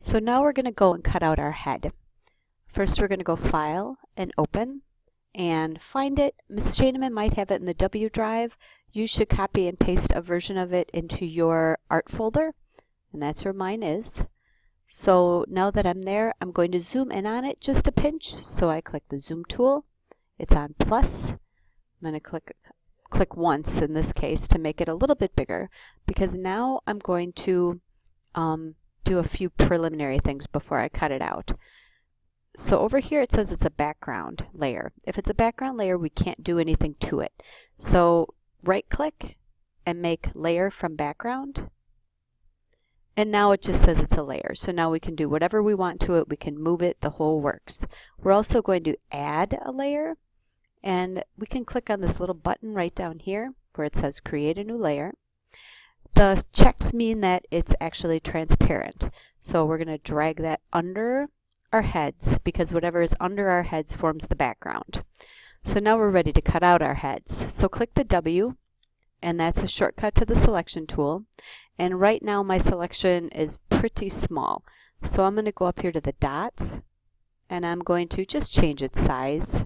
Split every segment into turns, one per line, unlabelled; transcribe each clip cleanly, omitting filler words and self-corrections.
So now we're going to go and cut out our head. First we're going to go File and Open and find it. Ms. Shaneman might have it in the W drive. You should copy and paste a version of it into your art folder, and that's where mine is. So now that I'm there, I'm going to zoom in on it just a pinch. So I click the zoom tool. It's on plus. I'm going to click once in this case to make it a little bit bigger, because now I'm going to do a few preliminary things before I cut it out. So over here it says it's a background layer. If it's a background layer, we can't do anything to it. So right click and make layer from background. And now it just says it's a layer. So now we can do whatever we want to it. We can move it, the whole works. We're also going to add a layer, and we can click on this little button right down here where it says create a new layer. The checks mean that it's actually transparent. So we're going to drag that under our heads, because whatever is under our heads forms the background. So now we're ready to cut out our heads. So click the W, and that's a shortcut to the selection tool. And right now my selection is pretty small. So I'm going to go up here to the dots, and I'm going to just change its size.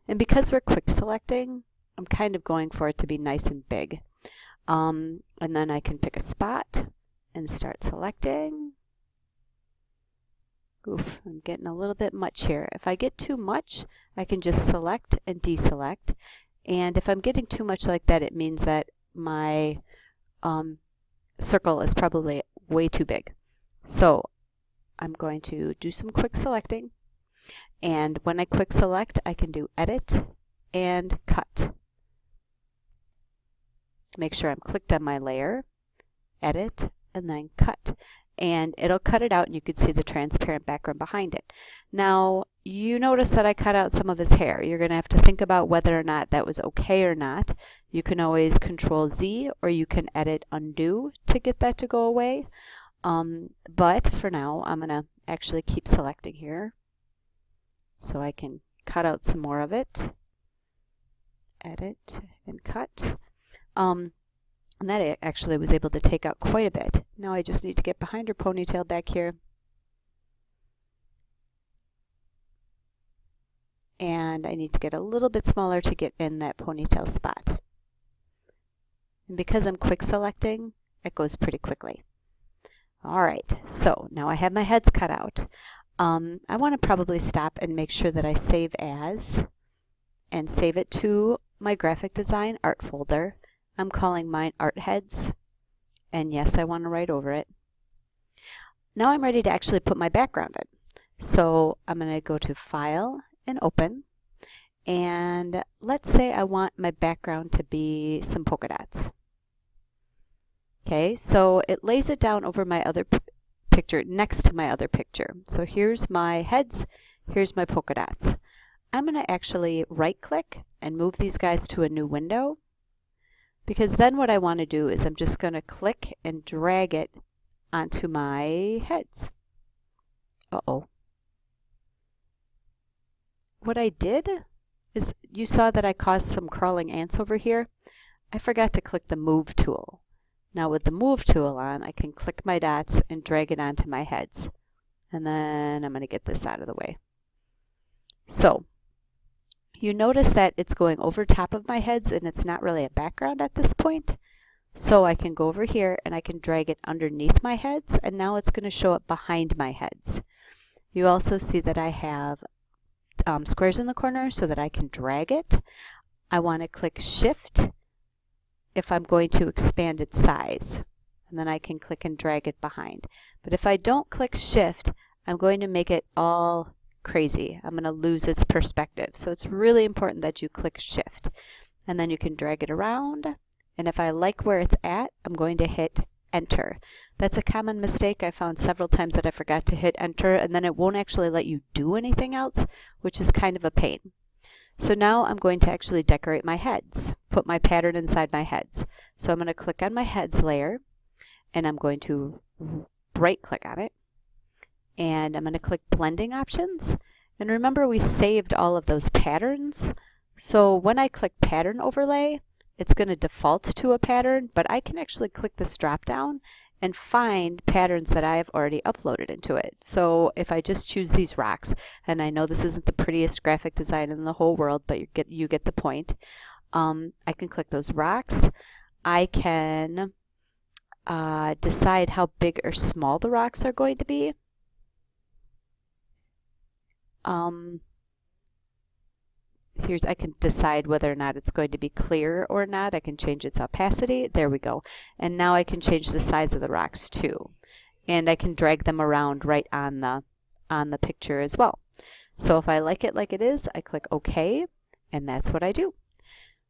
And because we're quick selecting, I'm kind of going for it to be nice and big. And then I can pick a spot and start selecting. Oof, I'm getting a little bit much here. If I get too much, I can just select and deselect. And if I'm getting too much like that, it means that my circle is probably way too big. So I'm going to do some quick selecting. And when I quick select, I can do Edit and Cut. Make sure I'm clicked on my layer, Edit, and then Cut. And it'll cut it out, and you can see the transparent background behind it. Now, you notice that I cut out some of his hair. You're going to have to think about whether or not that was okay or not. You can always Control Z, or you can Edit Undo to get that to go away. But for now, I'm going to actually keep selecting here so I can cut out some more of it. Edit and Cut. And that actually was able to take out quite a bit. Now I just need to get behind her ponytail back here. And I need to get a little bit smaller to get in that ponytail spot. And because I'm quick selecting, it goes pretty quickly. Alright, so now I have my heads cut out. I want to probably stop and make sure that I save as and save it to my graphic design art folder. I'm calling mine Art Heads, and yes, I want to write over it. Now I'm ready to actually put my background in. So I'm going to go to File and Open, and let's say I want my background to be some polka dots. Okay, so it lays it down over my other picture, next to my other picture. So here's my heads, here's my polka dots. I'm going to actually right click and move these guys to a new window, because then what I want to do is I'm just going to click and drag it onto my heads. Uh-oh. What I did is, you saw that I caused some crawling ants over here. I forgot to click the Move tool. Now with the Move tool on, I can click my dots and drag it onto my heads. And then I'm going to get this out of the way. So you notice that it's going over top of my heads, and it's not really a background at this point. So I can go over here and I can drag it underneath my heads, and now it's going to show up behind my heads. You also see that I have squares in the corner so that I can drag it. I want to click Shift if I'm going to expand its size, and then I can click and drag it behind. But if I don't click Shift, I'm going to make it all crazy. I'm going to lose its perspective. So it's really important that you click Shift, and then you can drag it around. And if I like where it's at, I'm going to hit Enter. That's a common mistake. I found several times that I forgot to hit Enter, and then it won't actually let you do anything else, which is kind of a pain. So now I'm going to actually decorate my heads, put my pattern inside my heads. So I'm going to click on my heads layer, and I'm going to right click on it. And I'm going to click Blending Options. And remember, we saved all of those patterns. So when I click Pattern Overlay, it's going to default to a pattern, but I can actually click this drop down and find patterns that I have already uploaded into it. So if I just choose these rocks, and I know this isn't the prettiest graphic design in the whole world, but you get the point. I can click those rocks. I can decide how big or small the rocks are going to be. I can decide whether or not it's going to be clear or not. I can change its opacity. There we go. And now I can change the size of the rocks too. And I can drag them around right on the picture as well. So if I like it like it is, I click OK, and that's what I do.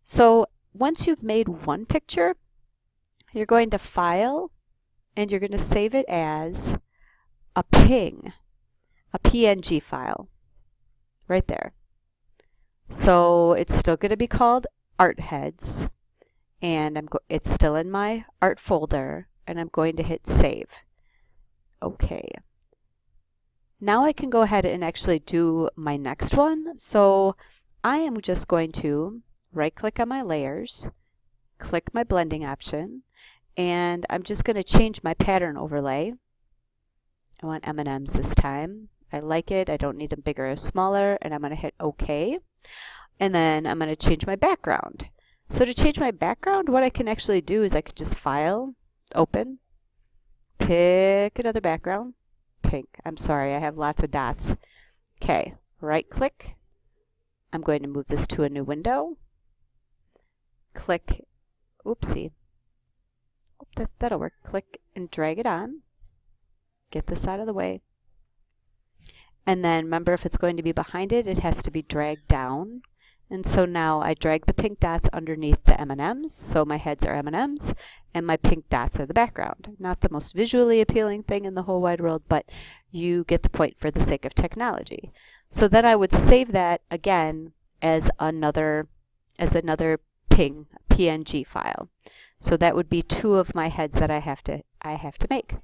So once you've made one picture, you're going to File, and you're going to save it as a PNG file, right there. So it's still going to be called Art Heads, and it's still in my Art folder, and I'm going to hit Save. Okay. Now I can go ahead and actually do my next one. So I am just going to right-click on my layers, click my blending option, and I'm just going to change my pattern overlay. I want M&Ms this time. I like it. I don't need them bigger or smaller, and I'm going to hit OK. And then I'm going to change my background. So to change my background, what I can actually do is I can just File, Open, pick another background, pink. I'm sorry, I have lots of dots. Okay, right-click. I'm going to move this to a new window. Click, oopsie. That'll work. Click and drag it on. Get this out of the way. And then remember, if it's going to be behind it, it has to be dragged down. And so now I drag the pink dots underneath the M&Ms. So my heads are M&Ms, and my pink dots are the background. Not the most visually appealing thing in the whole wide world, but you get the point for the sake of technology. So then I would save that again as another PNG file. So that would be 2 of my heads that I have to make.